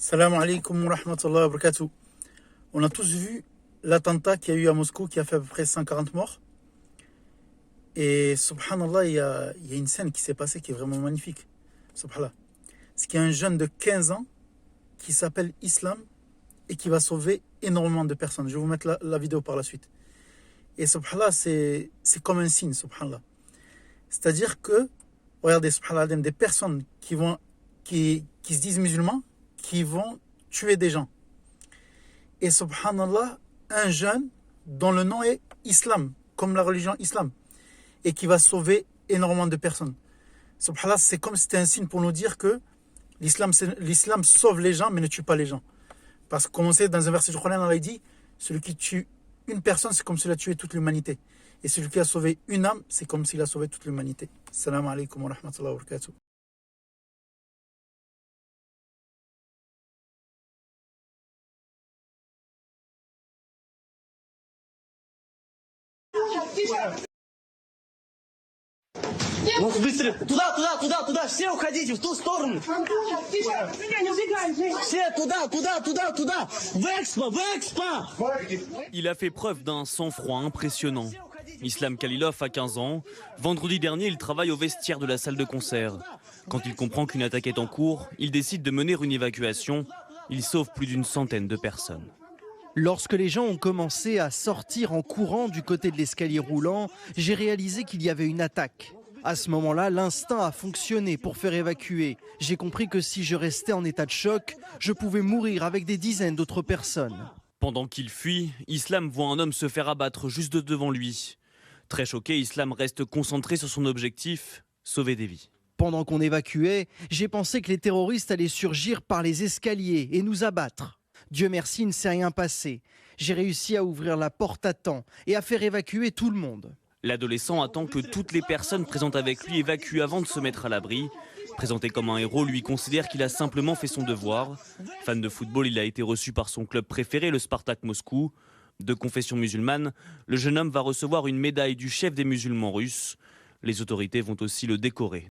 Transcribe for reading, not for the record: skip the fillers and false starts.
Salam alaikum wa rahmatullahi wa barakatuh. On a tous vu l'attentat qu'il y a eu à Moscou qui a fait à peu près 140 morts. Et subhanallah, il y a une scène qui s'est passée qui est vraiment magnifique. Subhanallah. C'est qu'il y a un jeune de 15 ans qui s'appelle Islam et qui va sauver énormément de personnes. Je vais vous mettre la vidéo par la suite. Et subhanallah, c'est comme un signe, subhanallah. C'est-à-dire que, regardez, subhanallah, des personnes qui se disent musulmans, qui vont tuer des gens. Et subhanallah, un jeune dont le nom est Islam, comme la religion Islam, et qui va sauver énormément de personnes. Subhanallah, c'est comme si c'était un signe pour nous dire que l'islam sauve les gens, mais ne tue pas les gens. Parce que, comme on sait, dans un verset du Coran, Allah dit, celui qui tue une personne, c'est comme s'il a tué toute l'humanité. Et celui qui a sauvé une âme, c'est comme s'il a sauvé toute l'humanité. Salam alaikum wa rahmatullahi wa barakatuh. Ну, быстро. Туда. Все уходите, в ту сторону. Все туда. В Экспо. Il a fait preuve d'un sang-froid impressionnant. Islam Khalilov a 15 ans. Vendredi dernier, il travaille au vestiaire de la salle de concert. Quand il comprend qu'une attaque est en cours, il décide de mener une évacuation. Il sauve plus d'une centaine de personnes. Lorsque les gens ont commencé à sortir en courant du côté de l'escalier roulant, j'ai réalisé qu'il y avait une attaque. À ce moment-là, l'instinct a fonctionné pour faire évacuer. J'ai compris que si je restais en état de choc, je pouvais mourir avec des dizaines d'autres personnes. Pendant qu'il fuit, Islam voit un homme se faire abattre juste devant lui. Très choqué, Islam reste concentré sur son objectif, sauver des vies. Pendant qu'on évacuait, j'ai pensé que les terroristes allaient surgir par les escaliers et nous abattre. Dieu merci, il ne s'est rien passé. J'ai réussi à ouvrir la porte à temps et à faire évacuer tout le monde. L'adolescent attend que toutes les personnes présentes avec lui évacuent avant de se mettre à l'abri. Présenté comme un héros, lui considère qu'il a simplement fait son devoir. Fan de football, il a été reçu par son club préféré, le Spartak Moscou. De confession musulmane, le jeune homme va recevoir une médaille du chef des musulmans russes. Les autorités vont aussi le décorer